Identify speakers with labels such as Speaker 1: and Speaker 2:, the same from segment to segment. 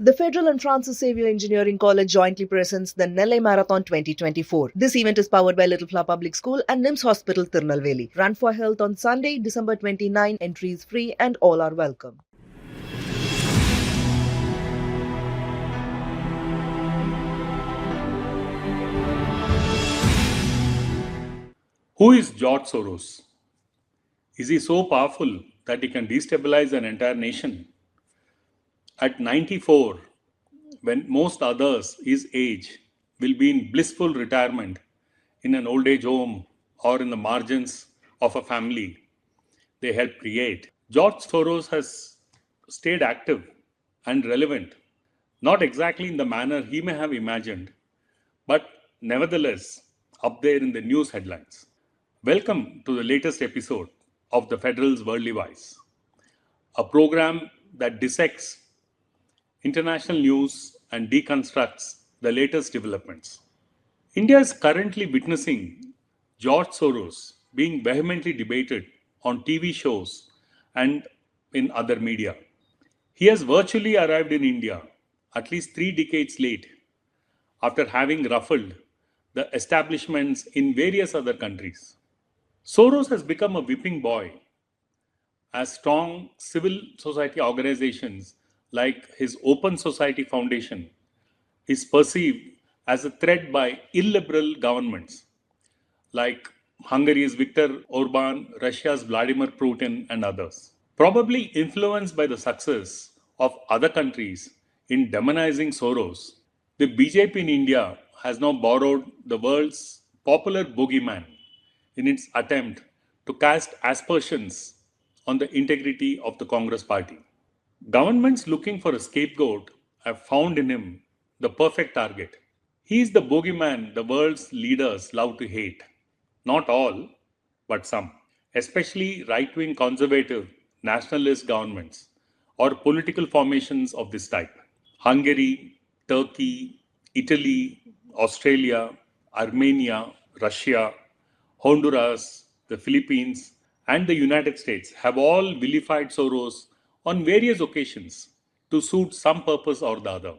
Speaker 1: The Federal and Francis Xavier Engineering College jointly presents the Nellai Marathon 2024. This event is powered by Little Flower Public School and NIMS Hospital, Tirunelveli. Run for Health on Sunday, December 29. Entry is free and all are welcome.
Speaker 2: Who is George Soros? Is he so powerful that he can destabilize an entire nation? At 94, when most others his age will be in blissful retirement in an old age home or in the margins of a family they helped create, George Soros has stayed active and relevant, not exactly in the manner he may have imagined, but nevertheless up there in the news headlines. Welcome to the latest episode of the Federal's Worldly Wise, a program that dissects international news and deconstructs the latest developments. India is currently witnessing George Soros being vehemently debated on TV shows and in other media. He has virtually arrived in India at least 3 decades late after having ruffled the establishments in various other countries. Soros has become a whipping boy as strong civil society organizations like his Open Society Foundation is perceived as a threat by illiberal governments like Hungary's Viktor Orban, Russia's Vladimir Putin, and others. Probably influenced by the success of other countries in demonizing Soros, the BJP in India has now borrowed the world's popular boogeyman in its attempt to cast aspersions on the integrity of the Congress party. Governments looking for a scapegoat have found in him the perfect target. He is the bogeyman the world's leaders love to hate. Not all, but some, especially right wing conservative nationalist governments or political formations of this type. Hungary, Turkey, Italy, Australia, Armenia, Russia, Honduras, the Philippines, and the United States have all vilified Soros on various occasions to suit some purpose or the other.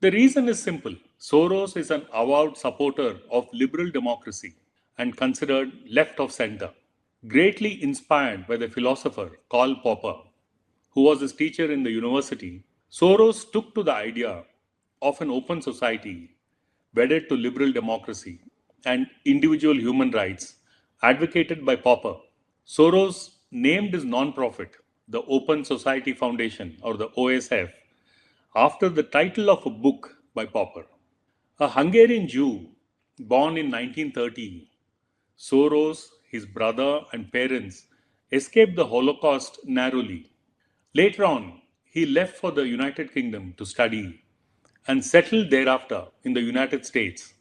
Speaker 2: The reason is simple. Soros is an avowed supporter of liberal democracy and considered left of center, greatly inspired by the philosopher Karl Popper, who was his teacher in the university. Soros took to the idea of an open society wedded to liberal democracy and individual human rights advocated by Popper. Soros named his non-profit, the Open Society Foundation or the OSF, after the title of a book by Popper. A Hungarian Jew born in 1930, Soros, his brother, and parents escaped the Holocaust narrowly. Later on, he left for the United Kingdom to study and settled thereafter in the United States,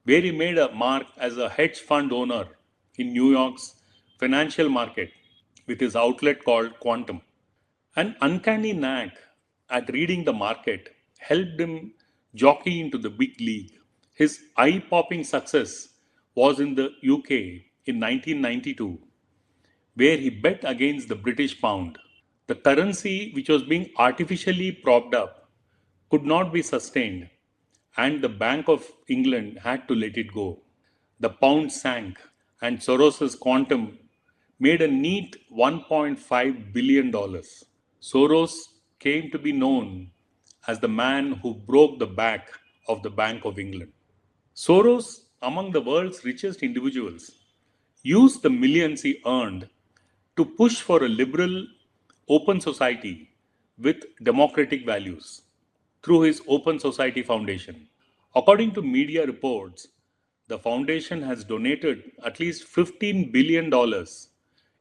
Speaker 2: where he made a mark as a hedge fund owner in New York's financial market with his outlet called Quantum. An uncanny knack at reading the market helped him jockey into the big league. His eye popping success was in the UK in 1992, where he bet against the British pound. The currency, which was being artificially propped up, could not be sustained, and the Bank of England had to let it go. The pound sank, and Soros's Quantum made a neat $1.5 billion. Soros came to be known as the man who broke the back of the Bank of England. Soros, among the world's richest individuals, used the millions he earned to push for a liberal, open society with democratic values through his Open Society Foundation. According to media reports, the foundation has donated at least $15 billion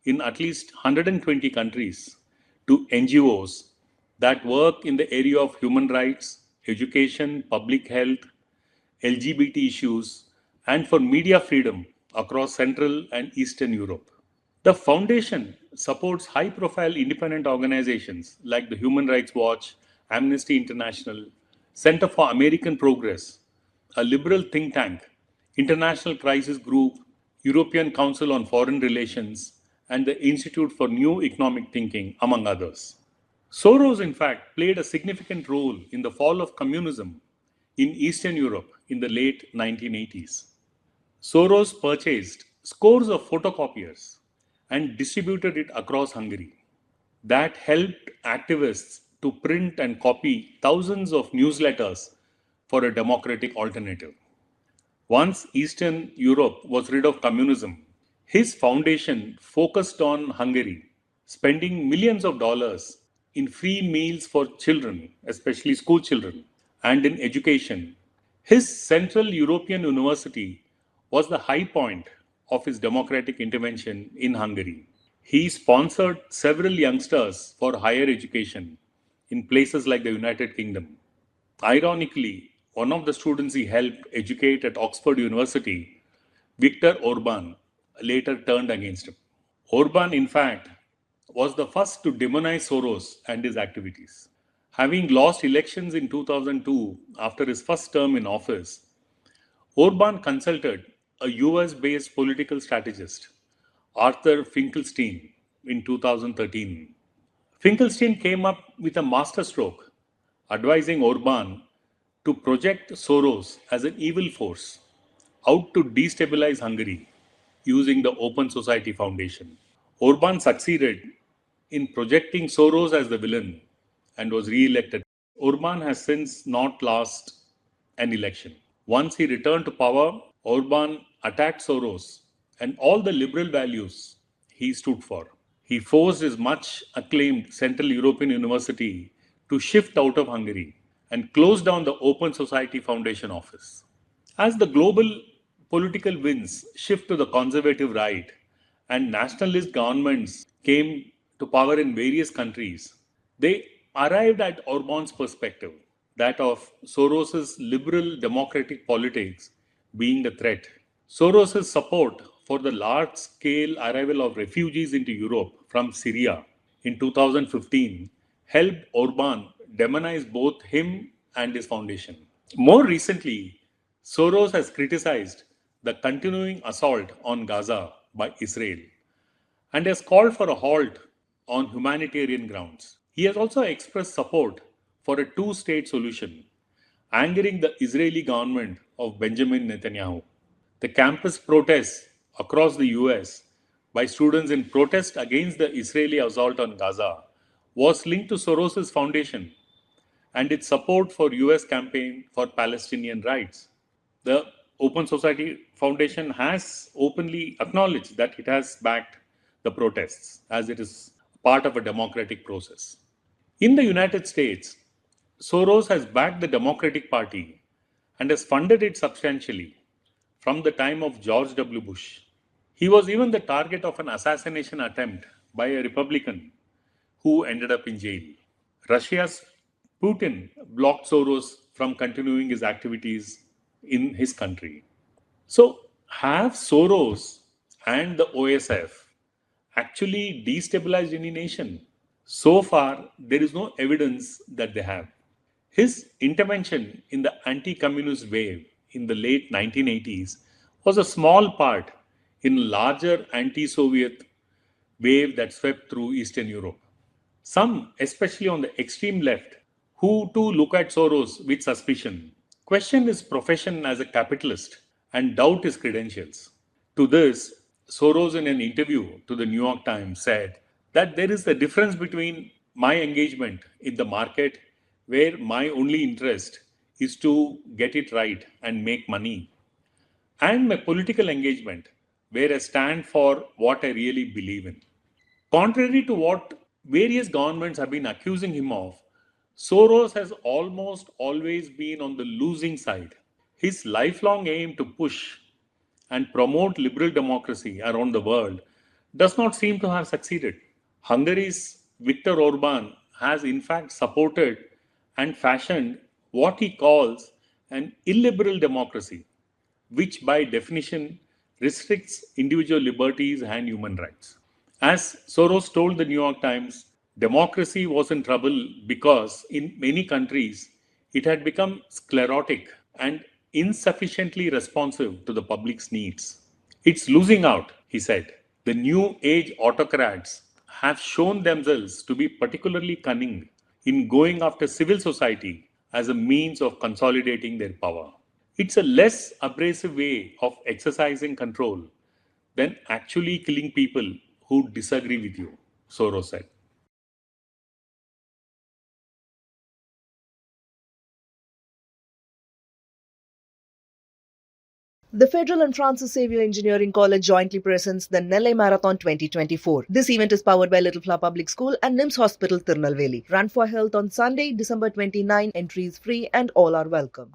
Speaker 2: in at least 120 countries to NGOs that work in the area of human rights, education, public health, LGBT issues, and for media freedom across Central and Eastern Europe. The foundation supports high profile independent organizations like the Human Rights Watch, Amnesty International, Center for American Progress, a liberal think tank, International Crisis Group, European Council on Foreign Relations, and the Institute for New Economic Thinking, among others. Soros, in fact, played a significant role in the fall of communism in Eastern Europe in the late 1980s. Soros purchased scores of photocopiers and distributed it across Hungary. That helped activists to print and copy thousands of newsletters for a democratic alternative. Once Eastern Europe was rid of communism, his foundation focused on Hungary, spending millions of dollars in free meals for children, especially school children, and in education. His Central European University was the high point of his democratic intervention in Hungary. He sponsored several youngsters for higher education in places like the United Kingdom. Ironically, one of the students he helped educate at Oxford University, Viktor Orban, later turned against him. Orban, in fact, was the first to demonize Soros and his activities. Having lost elections in 2002 after his first term in office, Orban consulted a US based political strategist, Arthur Finkelstein, in 2013. Finkelstein came up with a masterstroke, advising Orban to project Soros as an evil force out to destabilize Hungary using the Open Society Foundation. Orban succeeded in projecting Soros as the villain and was re elected. Orban has since not lost an election. Once he returned to power, Orban attacked Soros and all the liberal values he stood for. He forced his much acclaimed Central European University to shift out of Hungary and close down the Open Society Foundation office. As the global political winds shift to the conservative right and nationalist governments came to power in various countries, they arrived at Orban's perspective, that of Soros's liberal democratic politics being the threat. Soros's support for the large scale arrival of refugees into Europe from Syria in 2015 helped Orban demonize both him and his foundation. More recently, Soros has criticized the continuing assault on Gaza by Israel and has called for a halt on humanitarian grounds. He has also expressed support for a two state solution, angering the Israeli government of Benjamin Netanyahu. The campus protests across the US by students in protest against the Israeli assault on Gaza was linked to Soros's foundation and its support for US campaign for Palestinian rights. The Open Society Foundation has openly acknowledged that it has backed the protests as it is part of a democratic process. In the United States, Soros has backed the Democratic Party and has funded it substantially from the time of George W. Bush. He was even the target of an assassination attempt by a Republican who ended up in jail. Russia's Putin blocked Soros from continuing his activities in his country. So, have Soros and the OSF actually destabilized any nation? So far, there is no evidence that they have. His intervention in the anti communist wave in the late 1980s was a small part in a larger anti Soviet wave that swept through Eastern Europe. Some, especially on the extreme left, who too look at Soros with suspicion, question his profession as a capitalist and doubt his credentials. To this, Soros, in an interview to the New York Times, said that there is a difference between my engagement in the market, where my only interest is to get it right and make money, and my political engagement, where I stand for what I really believe in. Contrary to what various governments have been accusing him of, Soros has almost always been on the losing side. His lifelong aim to push and promote liberal democracy around the world does not seem to have succeeded. Hungary's Viktor Orban has in fact supported and fashioned what he calls an illiberal democracy, which by definition restricts individual liberties and human rights. As Soros told the New York Times, democracy was in trouble because in many countries it had become sclerotic and insufficiently responsive to the public's needs. It's losing out, he said. The new age autocrats have shown themselves to be particularly cunning in going after civil society as a means of consolidating their power. It's a less abrasive way of exercising control than actually killing people who disagree with you, Soros said.
Speaker 1: The Federal and Francis Xavier Engineering College jointly presents the Nellai Marathon 2024. This event is powered by Little Flower Public School and NIMS Hospital, Tirunelveli. Run for Health on Sunday, December 29. Entry is free and all are welcome.